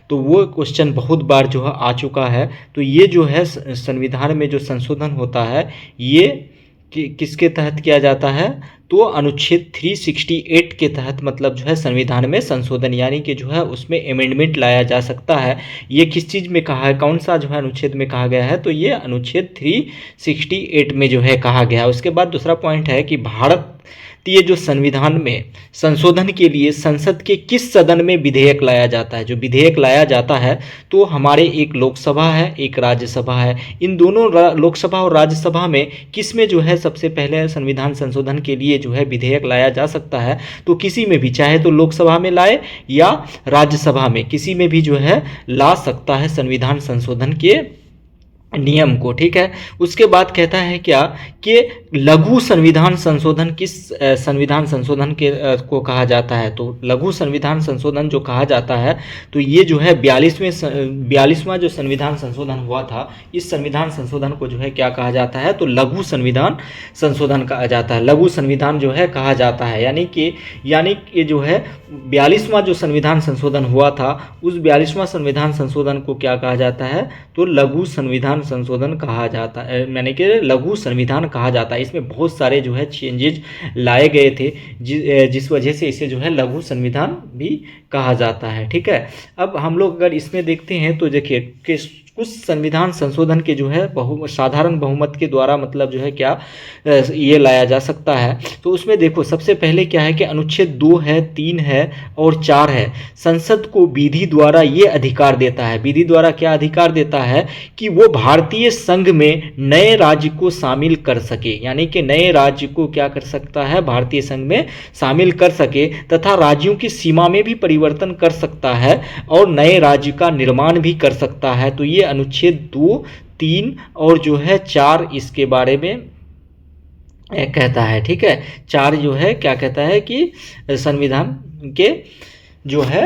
तो वो क्वेश्चन बहुत बार जो है आ चुका है। तो ये जो है संविधान में जो संशोधन होता है ये किसके तहत किया जाता है, तो अनुच्छेद 368 के तहत मतलब जो है संविधान में संशोधन, यानी कि जो है उसमें अमेंडमेंट लाया जा सकता है। ये किस चीज़ में कहा है, कौन सा जो है अनुच्छेद में कहा गया है, तो ये अनुच्छेद 368 में जो है कहा गया है। उसके बाद दूसरा पॉइंट है कि भारतीय जो संविधान में संशोधन के लिए संसद के किस सदन में विधेयक लाया जाता है। जो विधेयक लाया जाता है तो हमारे एक लोकसभा है, एक राज्यसभा है। इन दोनों लोकसभा और राज्यसभा में किस में जो है सबसे पहले संविधान संशोधन के लिए जो है विधेयक लाया जा सकता है, तो किसी में भी, चाहे तो लोकसभा में लाए या राज्यसभा में, किसी में भी जो है ला सकता है संविधान संशोधन के नियम को। ठीक है। उसके बाद कहता है क्या कि लघु संविधान संशोधन किस संविधान संशोधन के को कहा जाता है, तो लघु संविधान संशोधन जो कहा जाता है तो ये जो है 42वां जो संविधान संशोधन हुआ था, इस संविधान संशोधन को जो है क्या कहा जाता है, तो लघु संविधान संशोधन कहा जाता है। लघु संविधान जो है कहा जाता है, यानी कि जो है 42वां जो संविधान संशोधन हुआ था उस 42वां संविधान संशोधन को क्या कहा जाता है, तो लघु संविधान संशोधन कहा जाता है, यानी कि लघु संविधान कहा जाता है। इसमें बहुत सारे जो है चेंजेज लाए गए थे जिस वजह से इसे जो है लघु संविधान भी कहा जाता है। ठीक है। अब हम लोग अगर इसमें देखते हैं तो देखिए कि कुछ संविधान संशोधन के जो है साधारण बहुमत के द्वारा मतलब जो है क्या ये लाया जा सकता है। तो उसमें देखो सबसे पहले क्या है कि अनुच्छेद 2 है, 3 है और 4 है। संसद को विधि द्वारा ये अधिकार देता है, विधि द्वारा क्या अधिकार देता है कि वो भारतीय संघ में नए राज्य को शामिल कर सके, यानी कि नए राज्य को क्या कर सकता है, भारतीय संघ में शामिल कर सके, तथा राज्यों की सीमा में भी परिवर्तन कर सकता है और नए राज्य का निर्माण भी कर सकता है। तो ये अनुच्छेद 2, 3 और जो है 4 इसके बारे में कहता है। ठीक है। 4 जो है क्या कहता है कि संविधान के जो है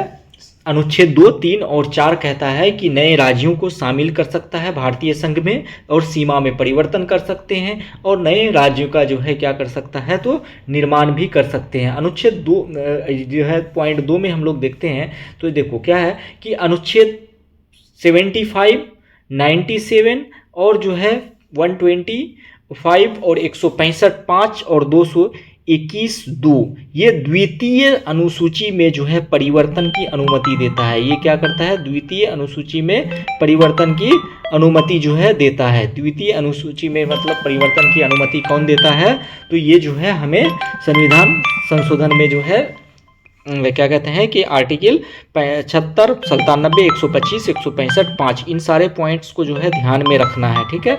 अनुच्छेद 2, 3 और 4 कहता है कि नए राज्यों को शामिल कर सकता है भारतीय संघ में और सीमा में परिवर्तन कर सकते हैं और नए राज्यों का जो है क्या कर सकता है, तो निर्माण भी कर सकते हैं। अनुच्छेद 2 जो है पॉइंट 2 में हम लोग देखते हैं तो देखो क्या है कि अनुच्छेद 75, 97 और जो है 125 और 165, 5 और 221(2) ये द्वितीय अनुसूची में जो है परिवर्तन की अनुमति देता है। ये क्या करता है, द्वितीय अनुसूची में परिवर्तन की अनुमति जो है देता है। द्वितीय अनुसूची में मतलब परिवर्तन की अनुमति कौन देता है, तो ये जो है हमें संविधान संशोधन में जो है क्या कहते हैं कि आर्टिकल 75, 97, 125, 165, 5 इन सारे पॉइंट्स को जो है ध्यान में रखना है। ठीक है।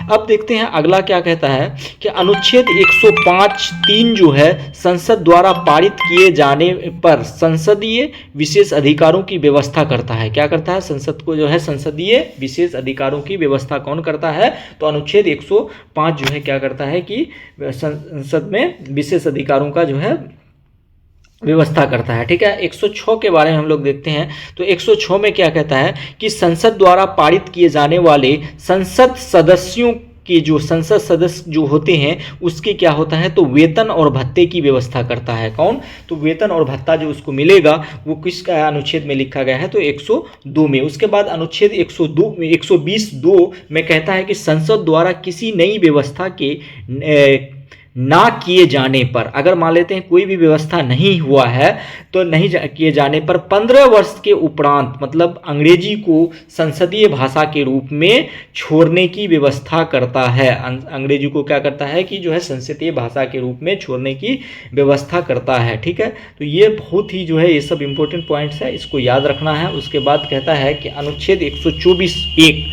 अब देखते हैं अगला क्या कहता है कि अनुच्छेद 105(3) जो है संसद द्वारा पारित किए जाने पर संसदीय विशेष अधिकारों की व्यवस्था करता है। क्या करता है, संसद को जो है संसदीय विशेष अधिकारों की व्यवस्था कौन करता है, तो अनुच्छेद 105 जो है क्या करता है कि संसद में विशेष अधिकारों का जो है व्यवस्था करता है। ठीक है। 106 के बारे में हम लोग देखते हैं तो 106 में क्या कहता है कि संसद द्वारा पारित किए जाने वाले संसद सदस्यों के जो संसद सदस्य जो होते हैं उसके क्या होता है, तो वेतन और भत्ते की व्यवस्था करता है। कौन, तो वेतन और भत्ता जो उसको मिलेगा वो किसका अनुच्छेद में लिखा गया है, तो 102 में। उसके बाद अनुच्छेद 120(2) में कहता है कि संसद द्वारा किसी नई व्यवस्था के ना किए जाने पर, अगर मान लेते हैं कोई भी व्यवस्था नहीं हुआ है तो नहीं किए जाने पर 15 वर्ष के उपरांत मतलब अंग्रेजी को संसदीय भाषा के रूप में छोड़ने की व्यवस्था करता है। अंग्रेजी को क्या करता है कि जो है संसदीय भाषा के रूप में छोड़ने की व्यवस्था करता है। ठीक है। तो ये बहुत ही जो है ये सब इंपॉर्टेंट पॉइंट्स है, इसको याद रखना है। उसके बाद कहता है कि अनुच्छेद 124(1)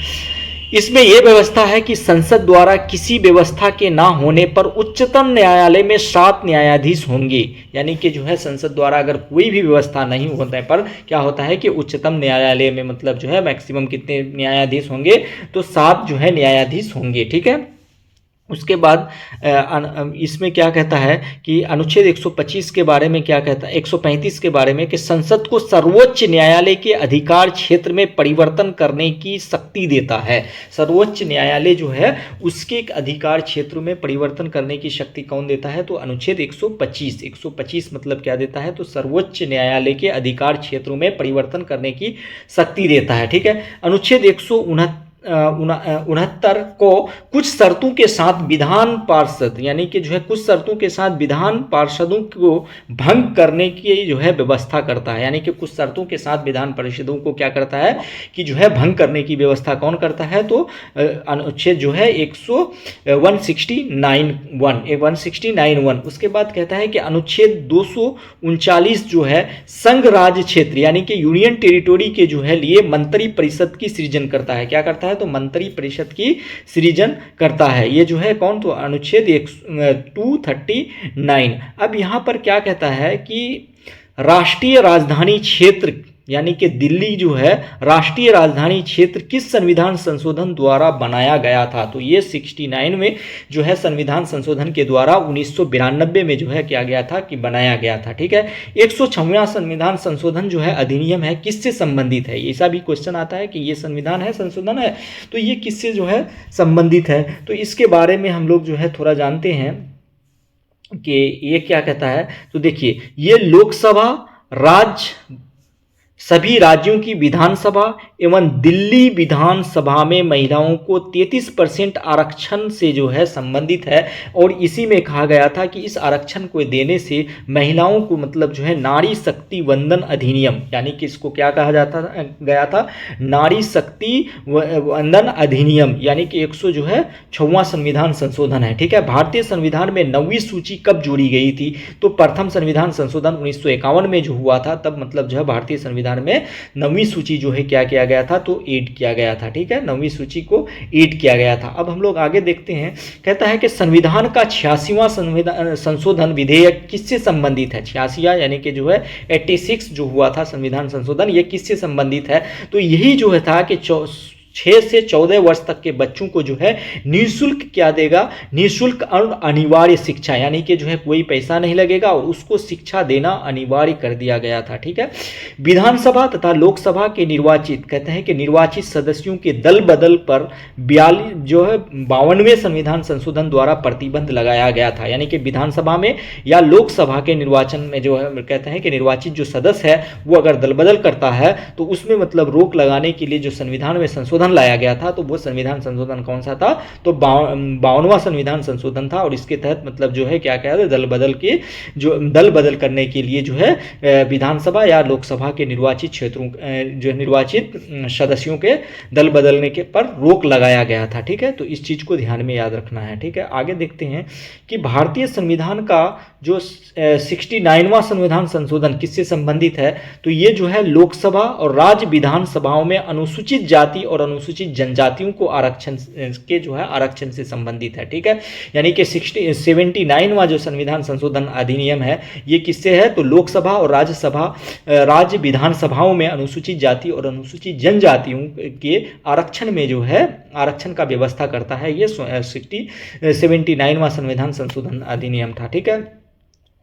इसमें यह व्यवस्था है कि संसद द्वारा किसी व्यवस्था के ना होने पर उच्चतम न्यायालय में 7 न्यायाधीश होंगे। यानी कि जो है संसद द्वारा अगर कोई भी व्यवस्था नहीं होने पर क्या होता है कि उच्चतम न्यायालय में मतलब जो है मैक्सिमम कितने न्यायाधीश होंगे, तो 7 जो है न्यायाधीश होंगे। ठीक है। उसके बाद इसमें क्या कहता है कि अनुच्छेद 125 के बारे में क्या कहता है, 135 के बारे में, कि संसद को सर्वोच्च न्यायालय के अधिकार क्षेत्र में परिवर्तन करने की शक्ति देता है। सर्वोच्च न्यायालय जो है उसके अधिकार क्षेत्र में परिवर्तन करने की शक्ति कौन देता है, तो अनुच्छेद 125। 125 मतलब क्या देता है, तो सर्वोच्च न्यायालय के अधिकार क्षेत्रों में परिवर्तन करने की शक्ति देता है। ठीक है। अनुच्छेद 169 को कुछ शर्तों के साथ विधान पार्षद, यानी कि जो है कुछ शर्तों के साथ विधान पार्षदों को भंग करने की जो है व्यवस्था करता है। यानी कि कुछ शर्तों के साथ विधान परिषदों को क्या करता है कि जो है भंग करने की व्यवस्था कौन करता है, तो अनुच्छेद जो है 169(1). उसके बाद कहता है कि अनुच्छेद 239 जो है संघ राज्य क्षेत्र यानी कि यूनियन टेरिटोरी के जो है लिए मंत्री परिषद की सृजन करता है। क्या करता है, तो मंत्री परिषद की सृजन करता है। ये जो है कौन, तो अनुच्छेद 239। अब यहां पर क्या कहता है कि राष्ट्रीय राजधानी क्षेत्र यानी कि दिल्ली जो है राष्ट्रीय राजधानी क्षेत्र किस संविधान संशोधन द्वारा बनाया गया था, तो ये 69 में जो है संविधान संशोधन के द्वारा 1992 में जो है किया गया था कि बनाया गया था। ठीक है। 106वां संविधान संशोधन जो है अधिनियम है किससे संबंधित है, ऐसा भी क्वेश्चन आता है कि ये संविधान है संशोधन है तो ये किससे जो है संबंधित है, तो इसके बारे में हम लोग जो है थोड़ा जानते हैं कि ये क्या कहता है। तो देखिए, ये लोकसभा सभी राज्यों की विधानसभा एवं दिल्ली विधानसभा में महिलाओं को 33% आरक्षण से जो है संबंधित है। और इसी में कहा गया था कि इस आरक्षण को देने से महिलाओं को मतलब जो है नारी शक्ति वंदन अधिनियम, यानी कि इसको क्या कहा जाता गया था, नारी शक्ति वंदन अधिनियम, यानी कि 106वां संविधान संशोधन है। ठीक है। भारतीय संविधान में 9वीं सूची कब जोड़ी गई थी, तो प्रथम संविधान संशोधन 1951 में जो हुआ था तब मतलब जो है भारतीय संविधान में 9वीं सूची जो है क्या किया गया था, तो ऐड किया गया था। ठीक है। 9वीं सूची को ऐड किया गया था। अब हम लोग आगे देखते हैं, कहता है कि संविधान का 86वां संशोधन विधेयक किससे संबंधित है। 86वां यानी कि जो है 86 जो हुआ था संविधान संशोधन, ये किससे संबंधित है, तो यही जो है था कि 6 से 14 वर्ष तक के बच्चों को जो है निःशुल्क क्या देगा, निःशुल्क और अनिवार्य शिक्षा, यानी कि जो है कोई पैसा नहीं लगेगा और उसको शिक्षा देना अनिवार्य कर दिया गया था। ठीक है। विधानसभा तथा लोकसभा के निर्वाचित, कहते हैं कि निर्वाचित सदस्यों के दल बदल पर 52वें संविधान संशोधन द्वारा प्रतिबंध लगाया गया था। यानी कि विधानसभा में या लोकसभा के निर्वाचन में जो है कहते हैं कि निर्वाचित जो सदस्य है वो अगर दल बदल करता है तो उसमें मतलब रोक लगाने के लिए जो संविधान में संशोधन लाया गया था, तो वो संविधान संशोधन कौन सा था, तो 52वां संविधान संशोधन था। और इसके तहत मतलब जो है क्या क्या है, दल बदल करने के लिए जो है विधानसभा या लोकसभा के निर्वाचित क्षेत्रों जो निर्वाचित सदस्यों के दल बदलने के पर रोक लगाया गया था। ठीक है। तो इस चीज को ध्यान में याद रखना है। ठीक है। आगे देखते हैं कि भारतीय संविधान का जो 69वां संविधान संशोधन किससे संबंधित है, तो ये जो है लोकसभा और राज्य विधानसभाओं में अनुसूचित जाति और अनुसूचित जनजातियों को आरक्षण के जो है आरक्षण से संबंधित है। ठीक है। यानी कि 79वां जो संविधान संशोधन अधिनियम है ये किससे है, तो लोकसभा और राज्य विधानसभाओं में अनुसूचित जाति और अनुसूचित जनजातियों के आरक्षण में जो है आरक्षण का व्यवस्था करता है। ये 79वां संविधान संशोधन अधिनियम था। ठीक है।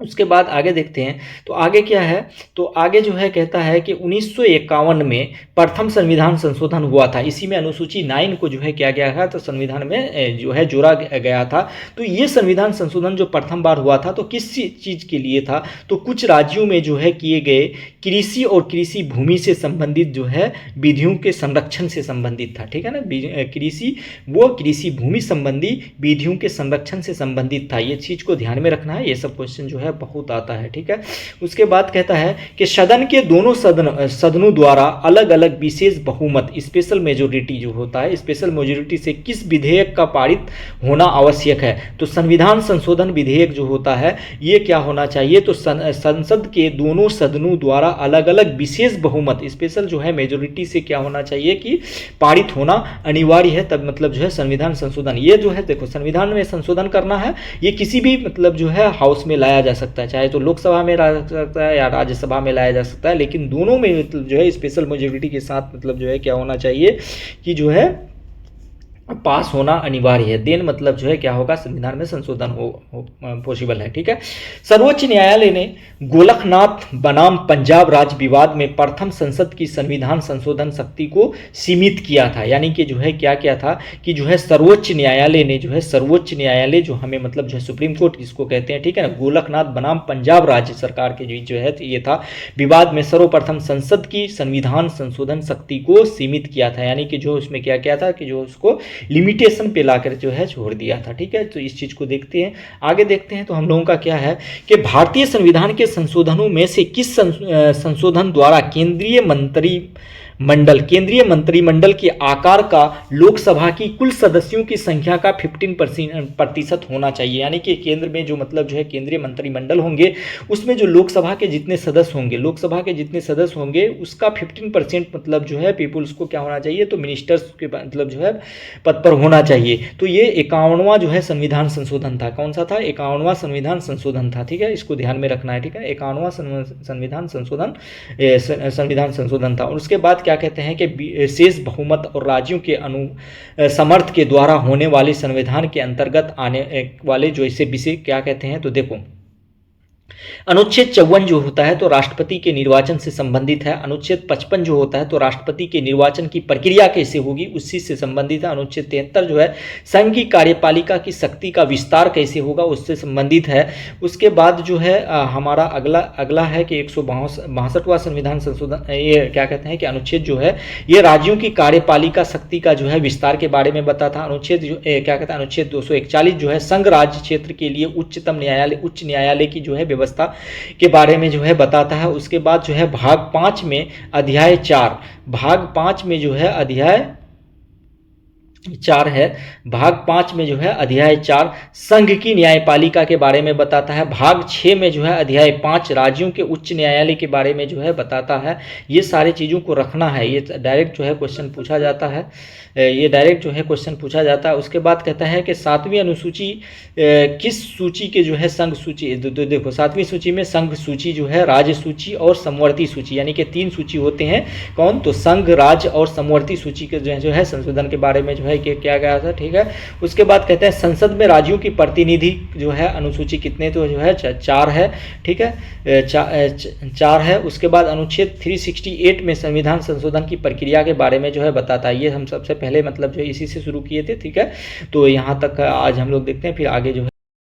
उसके बाद आगे देखते हैं, तो आगे क्या है, तो आगे जो है कहता है कि 1951 में प्रथम संविधान संशोधन हुआ था। इसी में अनुसूची 9 को जो है किया गया था, तो संविधान में जो है जोड़ा गया था। तो ये संविधान संशोधन जो प्रथम बार हुआ था तो किस चीज़ के लिए था, तो कुछ राज्यों में जो है किए गए कृषि और कृषि भूमि से संबंधित जो है विधियों के संरक्षण से संबंधित था। ठीक है ना, कृषि भूमि संबंधी विधियों के संरक्षण से संबंधित था। ये चीज़ को ध्यान में रखना है, ये सब क्वेश्चन जो है बहुत आता है। ठीक है। उसके बाद कहता है कि सदन के दोनों सदनों द्वारा अलग अलग विशेष बहुमत स्पेशल मेजोरिटी जो होता है, स्पेशल मेजोरिटी से किस विधेयक का पारित होना आवश्यक है, तो संविधान संशोधन विधेयक जो होता है ये क्या होना चाहिए, तो संसद के दोनों सदनों द्वारा अलग अलग विशेष बहुमत स्पेशल जो है मेजोरिटी से क्या होना चाहिए कि पारित होना अनिवार्य है, तब मतलब जो है संविधान संशोधन। ये जो है देखो संविधान में संशोधन करना है, ये किसी भी मतलब जो है हाउस में लाया जा सकता है, चाहे तो लोकसभा में लाया जा सकता है या राज्यसभा में लाया जा सकता है, लेकिन दोनों में मतलब जो है स्पेशल मेजोरिटी के साथ मतलब जो है क्या होना चाहिए कि जो है पास होना अनिवार्य है। देन मतलब जो है क्या होगा, संविधान में संशोधन हो पॉसिबल है। ठीक है। सर्वोच्च न्यायालय ने गोलकनाथ बनाम पंजाब राज्य विवाद में प्रथम संसद की संविधान संशोधन शक्ति को सीमित किया था। यानी कि जो है क्या किया था कि जो है सर्वोच्च न्यायालय ने जो है, सर्वोच्च न्यायालय जो हमें मतलब जो है सुप्रीम कोर्ट जिसको कहते हैं, ठीक है ना, गोलकनाथ बनाम पंजाब राज्य सरकार के बीच जो है ये था, विवाद में सर्वप्रथम संसद की संविधान संशोधन शक्ति को सीमित किया था। यानी कि जो उसमें क्या किया था कि जो उसको लिमिटेशन पे लाकर जो है छोड़ दिया था। ठीक है। तो इस चीज को देखते हैं, आगे देखते हैं। तो हम लोगों का क्या है कि भारतीय संविधान के संशोधनों में से किस संशोधन द्वारा केंद्रीय मंत्रिमंडल के आकार का लोकसभा की कुल सदस्यों की संख्या का 15% होना चाहिए। यानी कि केंद्र में जो मतलब जो है केंद्रीय मंत्रिमंडल होंगे, उसमें जो लोकसभा के जितने सदस्य होंगे उसका 15% मतलब जो है पीपुल्स को क्या होना चाहिए, तो मिनिस्टर्स के मतलब जो है पद पर होना चाहिए। तो ये 51वां जो है संविधान संशोधन था। कौन सा था? 51वां संविधान संशोधन था। ठीक है, इसको ध्यान में रखना है। ठीक है, 51वां संविधान संशोधन था। और उसके बाद क्या कहते हैं कि शेष बहुमत और राज्यों के समर्थ के द्वारा होने वाले संविधान के अंतर्गत आने वाले जो इसे विषय क्या कहते हैं, तो देखो अनुच्छेद 54 जो होता है तो राष्ट्रपति के निर्वाचन से संबंधित है। अनुच्छेद 55 जो होता है तो राष्ट्रपति के निर्वाचन की प्रक्रिया कैसे होगी उसी से संबंधित है। अनुच्छेद 73 जो है संघ की कार्यपालिका की शक्ति का विस्तार कैसे होगा उससे संबंधित है। उसके बाद जो है हमारा अगला है कि 162वां संविधान संशोधन, ये क्या कहते हैं कि अनुच्छेद जो है ये राज्यों की कार्यपालिका शक्ति का जो है विस्तार के बारे में बताता है। अनुच्छेद जो क्या कहता है अनुच्छेद 241 जो है संघ राज्य क्षेत्र के लिए उच्च न्यायालय की जो है व्यवस्था के बारे में जो है बताता है। उसके बाद जो है भाग 5 में अध्याय 4, भाग 5 में जो है अध्याय 4 है, भाग 5 में जो है अध्याय 4 संघ की न्यायपालिका के बारे में बताता है। भाग 6 में जो है अध्याय 5 राज्यों के उच्च न्यायालय के बारे में जो है बताता है। ये सारी चीज़ों को रखना है, ये डायरेक्ट जो है क्वेश्चन पूछा जाता है, ये डायरेक्ट जो है क्वेश्चन पूछा जाता है। उसके बाद कहता है कि 7वीं अनुसूची किस सूची के जो है संघ सूची, देखो 7वीं सूची में संघ सूची जो है, राज्य सूची और समवर्ती सूची, यानी कि 3 सूची होते हैं। कौन? तो संघ, राज्य और समवर्ती सूची के जो है संशोधन के बारे में जो है क्या गया था। ठीक है। उसके बाद कहते हैं संसद में राज्यों की प्रतिनिधि जो है अनुसूची कितने, तो जो है 4 है। ठीक है, 4 है। उसके बाद अनुच्छेद 368 में संविधान संशोधन की प्रक्रिया के बारे में जो है बताता है। ये हम सबसे पहले मतलब जो है इसी से शुरू किए थे। ठीक है, तो यहाँ तक आज हम लोग देखते हैं, फिर आगे जो है